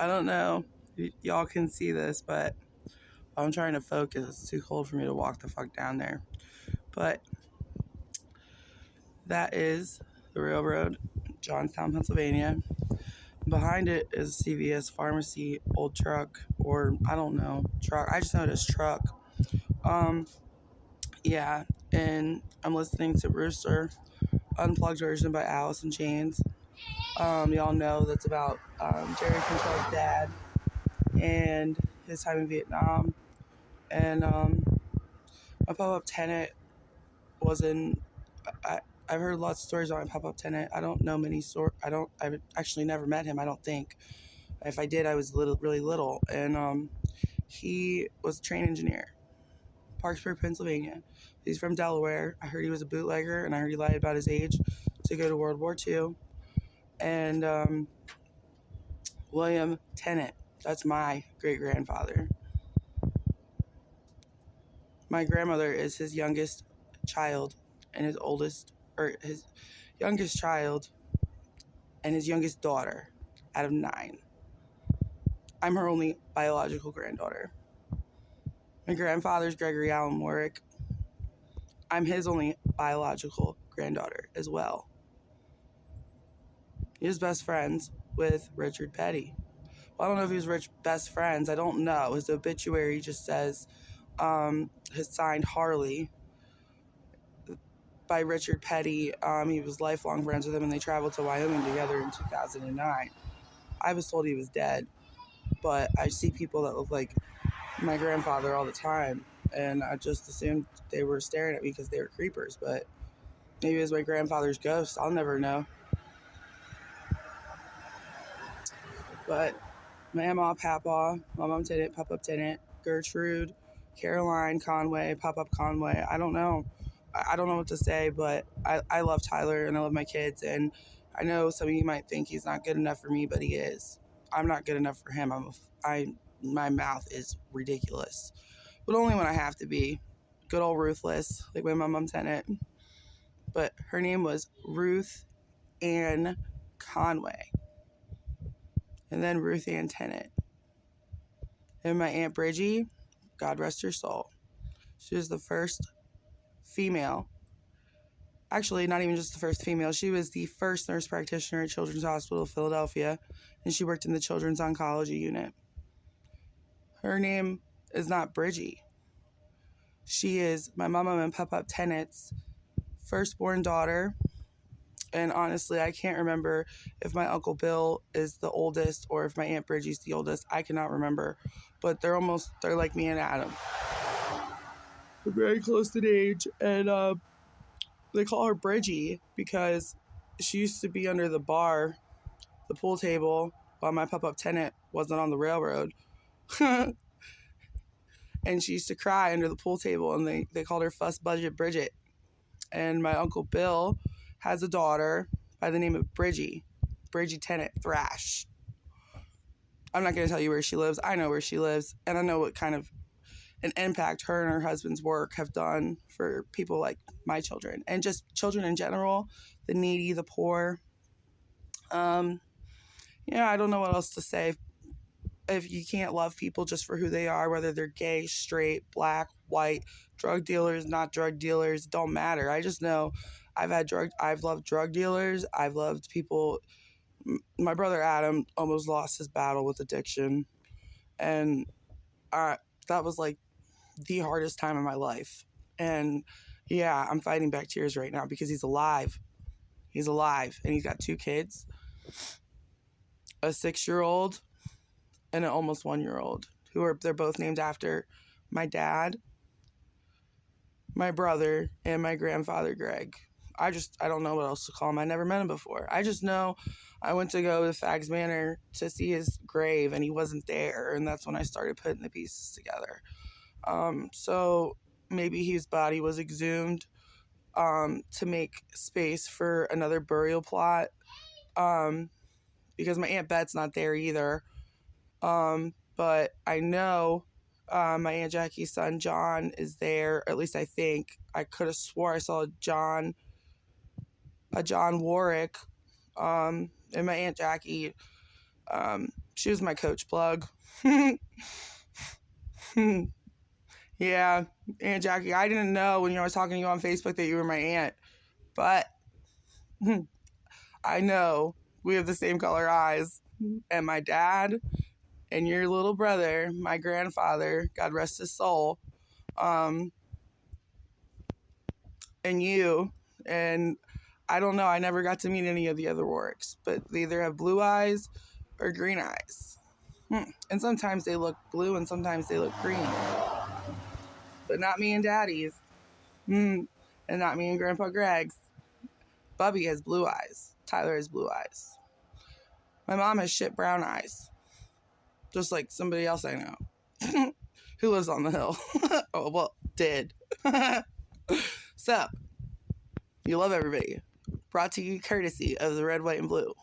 I don't know if y'all can see this, but I'm trying to focus. It's too cold for me to walk the fuck down there. But that is the railroad, Johnstown, Pennsylvania. Behind it is CVS Pharmacy, old truck, or I don't know, truck. I just know it as truck. Um, yeah, and I'm listening to Rooster, Unplugged version by Alice in Chains. Y'all know that's about Jerry Cantrell's dad and his time in Vietnam. And my pop-up tenant was in. I've heard lots of stories about my pop-up tenant. I don't know many stories. I've actually never met him. I don't think. If I did, I was really little. And he was a train engineer, Parksburg, Pennsylvania. He's from Delaware. I heard he was a bootlegger, and I heard he lied about his age to go to World War II. And William Tennant, that's my great-grandfather. My grandmother is his youngest child and his youngest child and his youngest daughter out of 9. I'm her only biological granddaughter. My grandfather's Gregory Allen Warwick. I'm his only biological granddaughter as well. He was best friends with Richard Petty. Well, I don't know if he was best friends. I don't know. His obituary just says his signed Harley by Richard Petty. He was lifelong friends with him, and they traveled to Wyoming together in 2009. I was told he was dead, but I see people that look like my grandfather all the time, and I just assumed they were staring at me because they were creepers, but maybe it was my grandfather's ghost. I'll never know. But my Mama, Papa, my mom tenant, pop-up tenant, Gertrude, Caroline Conway, pop-up Conway. I don't know. I don't know what to say, but I love Tyler and I love my kids, and I know some of you might think he's not good enough for me, but he is. I'm not good enough for him. My mouth is ridiculous, but only when I have to be. Good old Ruthless, like my mom tenant. But her name was Ruth Ann Conway, and then Ruth Ann Tennant. And my Aunt Bridgie, God rest her soul, she was the first female. Actually, not even just the first female. She was the first nurse practitioner at Children's Hospital of Philadelphia, and she worked in the Children's Oncology Unit. Her name is not Bridgie. She is my mama and pop-up tenant's firstborn daughter. And honestly, I can't remember if my Uncle Bill is the oldest or if my Aunt Bridgie's the oldest. I cannot remember. But they're like me and Adam. They're very close in age. And they call her Bridgie because she used to be under the bar, the pool table, while my pop-up tenant wasn't on the railroad. And she used to cry under the pool table, and they called her Fuss Budget Bridget. And my Uncle Bill has a daughter by the name of Bridgie Tennant Thrash. I'm not going to tell you where she lives. I know where she lives, and I know what kind of an impact her and her husband's work have done for people like my children and just children in general, the needy, the poor. I don't know what else to say. If you can't love people just for who they are, whether they're gay, straight, black, white, drug dealers, not drug dealers, don't matter. I just know I've loved drug dealers. I've loved people. My brother Adam almost lost his battle with addiction, and that was like the hardest time of my life. And yeah, I'm fighting back tears right now because he's alive. He's alive, and he's got 2 kids, a 6-year-old and an almost 1-year-old, they're both named after my dad, my brother, and my grandfather, Greg. I don't know what else to call him. I never met him before. I just know I went to go to Fags Manor to see his grave, and he wasn't there, and that's when I started putting the pieces together. So maybe his body was exhumed to make space for another burial plot, because my Aunt Bet's not there either. But I know my Aunt Jackie's son John is there. At least I think. I could have swore I saw a John Warwick. And my Aunt Jackie She was my coach plug. Yeah, Aunt Jackie, I didn't know when I was talking to you on Facebook that you were my aunt, but I know we have the same color eyes. And my dad and your little brother, my grandfather, God rest his soul, and you, and I don't know, I never got to meet any of the other Warwicks, but they either have blue eyes or green eyes. And sometimes they look blue and sometimes they look green. But not me and Daddy's. And not me and Grandpa Greg's. Bubby has blue eyes. Tyler has blue eyes. My mom has shit brown eyes. Just like somebody else I know. Who lives on the hill. Oh, well, did. So, you love everybody. Brought to you courtesy of the red, white, and blue.